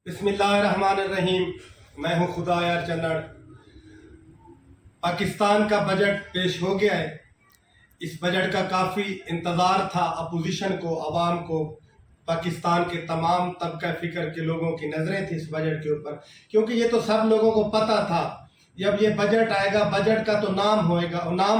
बिस्मिल्लाहिर्रहमानिर्रहीम। मैं हूं खुदा यार चन्नड़। पाकिस्तान का बजट पेश हो गया है। इस बजट का काफ़ी इंतज़ार था अपोजिशन को, आवाम को, पाकिस्तान के तमाम तबका फ़िक्र के लोगों की नज़रें थी इस बजट के ऊपर, क्योंकि ये तो सब लोगों को पता था जब ये बजट आएगा, बजट का तो नाम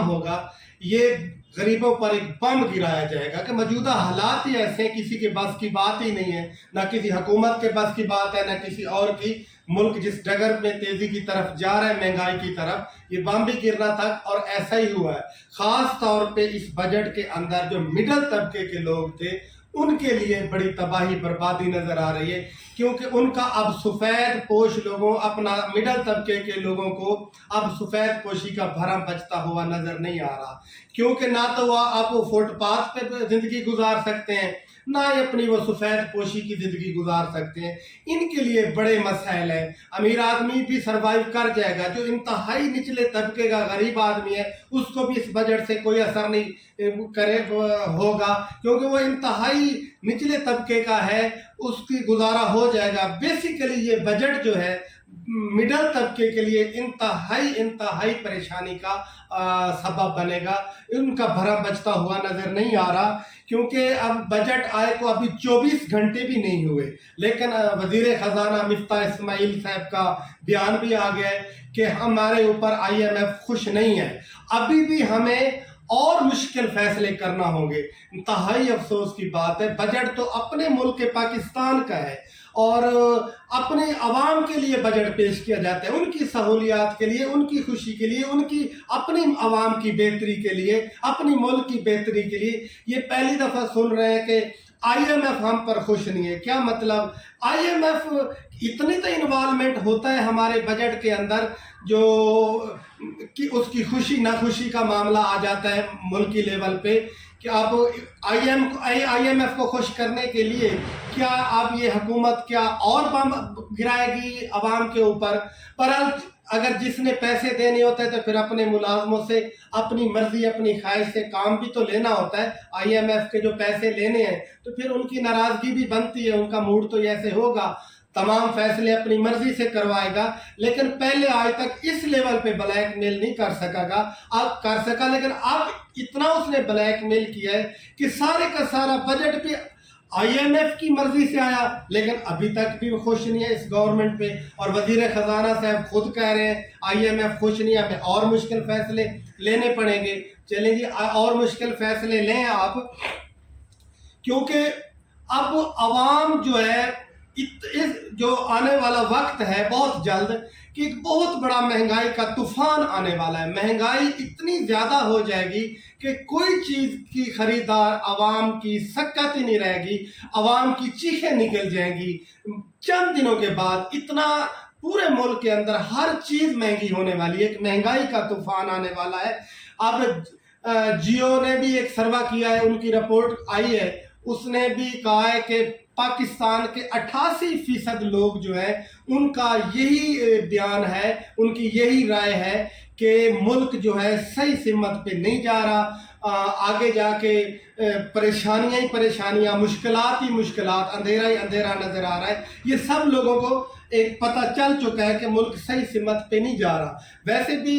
होगा, ये गरीबों पर एक बम गिराया जाएगा कि मौजूदा हालात ही ऐसे हैं, किसी के बस की बात ही नहीं है, ना किसी हुकूमत के बस की बात है, ना किसी और की। मुल्क जिस डगर में तेज़ी की तरफ जा रहा है, महंगाई की तरफ, ये बम भी गिरना था और ऐसा ही हुआ है। ख़ास तौर पे इस बजट के अंदर जो मिडल तबके के लोग थे उनके लिए बड़ी तबाही बर्बादी नज़र आ रही है, क्योंकि उनका अब सफ़ेद पोश लोगों, अपना मिडल तबके के लोगों को अब सफ़ेद पोशी का भरम बचता हुआ नज़र नहीं आ रहा, क्योंकि ना तो वह अब वो फुटपाथ पे ज़िंदगी गुजार सकते हैं, ना ही अपनी वो सफ़ेद पोशी की ज़िंदगी गुजार सकते हैं। इनके लिए बड़े मसाइल हैं। अमीर आदमी भी सर्वाइव कर जाएगा, जो इंतहाई निचले तबके का गरीब आदमी है उसको भी इस बजट से कोई असर नहीं करे होगा, क्योंकि वो इंतहाई निचले तबके का है, उसकी गुजारा हो जाएगा। बेसिकली ये बजट जो है मिडल तबके के लिए इंतहाई परेशानी का सबब बनेगा। उनका भरा बचता हुआ नज़र नहीं आ रहा, क्योंकि अब बजट आए को अभी 24 घंटे भी नहीं हुए, लेकिन वज़ीर ख़जाना मिफ्ता इस्माइल साहब का बयान भी आ गया है कि हमारे ऊपर IMF खुश नहीं है, अभी भी हमें और मुश्किल फैसले करना होंगे। इंतहाई अफसोस की बात है, बजट तो अपने मुल्क के पाकिस्तान का है और अपने अवाम के लिए बजट पेश किया जाता है, उनकी सहूलियात के लिए, उनकी खुशी के लिए, उनकी अपनी अवाम की बेहतरी के लिए, अपनी मुल्क की बेहतरी के लिए। ये पहली दफ़ा सुन रहे हैं कि IMF हम पर खुश नहीं है। क्या मतलब? IMF इतनी तो इन्वॉल्वमेंट होता है हमारे बजट के अंदर जो कि उसकी खुशी नाखुशी का मामला आ जाता है मुल्की लेवल पे, कि आप IMF को खुश करने के लिए क्या आप ये हुकूमत क्या और बम गिराएगी अवाम के ऊपर? पर अगर जिसने पैसे देने होते हैं तो फिर अपने मुलाजमों से अपनी मर्जी अपनी ख्वाहिश से काम भी तो लेना होता है। IMF के जो पैसे लेने हैं तो फिर उनकी नाराज़गी भी बनती है, उनका मूड तो ऐसे होगा, तमाम फैसले अपनी मर्जी से करवाएगा, लेकिन पहले आज तक इस लेवल पे ब्लैकमेल नहीं कर सकेगा। अब कर सका, लेकिन अब इतना उसने ब्लैकमेल किया है कि सारे का सारा बजट पे IMF की मर्जी से आया, लेकिन अभी तक भी वो खुश नहीं है इस गवर्नमेंट पे। और वजीर खजाना साहब खुद कह रहे हैं IMF खुश नहीं है, हमें और मुश्किल फैसले लेने पड़ेंगे। चलें जी, और मुश्किल फैसले लें आप, क्योंकि अब अवाम जो है इस जो आने वाला वक्त है बहुत जल्द कि एक बहुत बड़ा महंगाई का तूफान आने वाला है। महंगाई इतनी ज़्यादा हो जाएगी कि कोई चीज़ की खरीदार आवाम की सकत ही नहीं रहेगी, आवाम की चीखें निकल जाएंगी। चंद दिनों के बाद इतना पूरे मुल्क के अंदर हर चीज़ महंगी होने वाली है, एक महंगाई का तूफान आने वाला है। अब जियो ने भी एक सर्वा किया है, उनकी रिपोर्ट आई है, उसने भी कहा है कि पाकिस्तान के 88% लोग जो है उनका यही बयान है, उनकी यही राय है कि मुल्क जो है सही सिमत पे नहीं जा रहा। आगे जाके परेशानियां ही परेशानियां, मुश्किलात ही मुश्किलात, अंधेरा ही अंधेरा नज़र आ रहा है। ये सब लोगों को एक पता चल चुका है कि मुल्क सही सिमत पे नहीं जा रहा। वैसे भी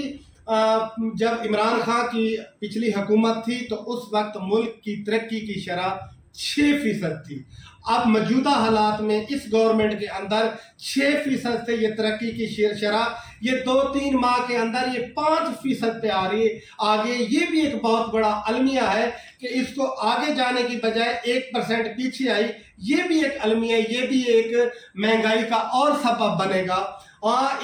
जब इमरान खान की पिछली हुकूमत थी तो उस वक्त मुल्क की तरक्की की शरह 6% थी। अब मौजूदा हालात में इस गवर्नमेंट के अंदर 6% से ये तरक्की की शरह ये 2-3 माह के अंदर ये 5% पे आ रही है आगे। ये भी एक बहुत बड़ा अलमिया है कि इसको आगे जाने की बजाय 1% पीछे आई, ये भी एक अलमिया, ये भी एक महंगाई का और सबब बनेगा।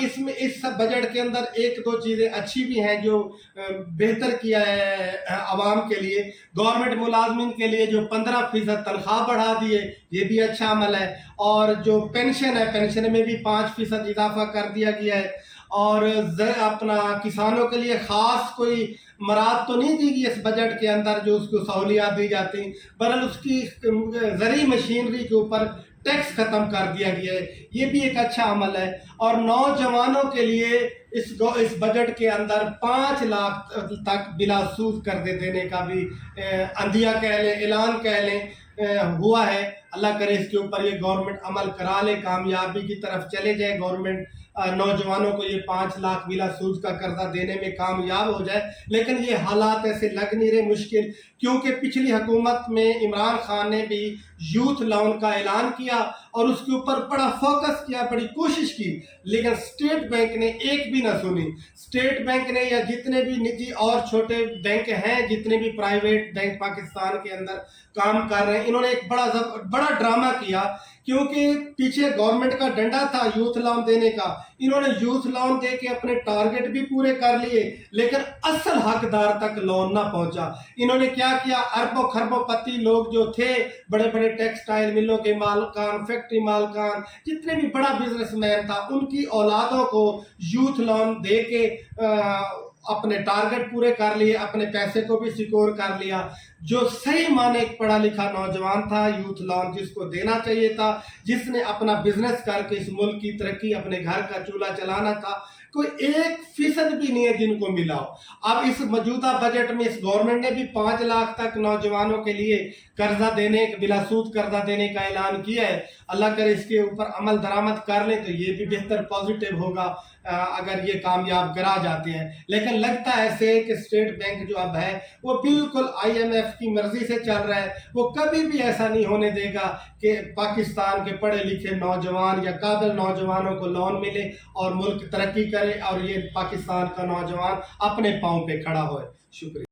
इसमें इस सब बजट के अंदर 1-2 चीज़ें अच्छी भी हैं जो बेहतर किया है आवाम के लिए। गवर्नमेंट मुलाजमिन के लिए जो 15% तनख्वाह बढ़ा दी है, ये भी अच्छा अमल है। और जो पेंशन है, पेंशन में भी 5% इजाफा कर दिया गया है। और अपना किसानों के लिए ख़ास कोई मराद तो नहीं दी गई इस बजट के अंदर जो उसको सहूलियात दी जाती, बहरहाल उसकी ज़रूरी मशीनरी के ऊपर टैक्स ख़त्म कर दिया गया है, ये भी एक अच्छा अमल है। और नौजवानों के लिए इस बजट के अंदर 5 लाख तक बिला सूद कर्जे देने का भी अंदिया कह लें, ऐलान कह लें, हुआ है, अल्लाह करे इसके ऊपर ये गवर्नमेंट अमल करा ले, कामयाबी की तरफ चले जाए गवर्नमेंट, नौजवानों को ये 5 लाख बिला सूद का कर्जा देने में कामयाब हो जाए। लेकिन ये हालात ऐसे लग नहीं रहे मुश्किल, क्योंकि पिछली हुकूमत में इमरान खान ने भी यूथ लोन का ऐलान किया और उसके ऊपर बड़ा फोकस किया, बड़ी कोशिश की, लेकिन स्टेट बैंक ने एक भी ना सुनी। स्टेट बैंक ने या जितने भी निजी और छोटे बैंक हैं, जितने भी प्राइवेट बैंक पाकिस्तान के अंदर काम कर रहे हैं, इन्होंने एक बड़ा ड्रामा किया, क्योंकि पीछे गवर्नमेंट का डंडा था यूथ लोन देने का। इन्होंने यूथ लोन दे के अपने टारगेट भी पूरे कर लिए, लेकिन असल हकदार तक लोन ना पहुंचा। इन्होंने क्या किया, अरबों खरबों पति लोग जो थे, बड़े बड़े टेक्सटाइल मिलों के मालकान, फैक्ट्री मालकान, जितने भी बड़ा बिजनेसमैन था, उनकी औलादों को यूथ लोन दे के अपने टारगेट पूरे कर लिए, अपने पैसे को भी सिक्योर कर लिया। जो सही माने एक पढ़ा लिखा नौजवान था, यूथ लोन जिसको देना चाहिए था, जिसने अपना बिजनेस करके इस मुल्क की तरक्की, अपने घर का चूल्हा चलाना था, कोई 1% भी नहीं है जिनको मिला हो। अब इस मौजूदा बजट में इस गवर्नमेंट ने भी 5 लाख तक नौजवानों के लिए कर्जा देने, बिला सूद कर्जा देने का ऐलान किया है। अल्लाह करे इसके ऊपर अमल दरामद कर लें तो ये भी बेहतर पॉजिटिव होगा अगर ये कामयाब करा जाते हैं। लेकिन लगता है ऐसे कि स्टेट बैंक जो अब है वो बिल्कुल IMF की मर्जी से चल रहा है। वो कभी भी ऐसा नहीं होने देगा कि पाकिस्तान के पढ़े लिखे नौजवान या काबिल नौजवानों को लोन मिले और मुल्क तरक्की करे और ये पाकिस्तान का नौजवान अपने पाँव पे खड़ा होए। शुक्रिया।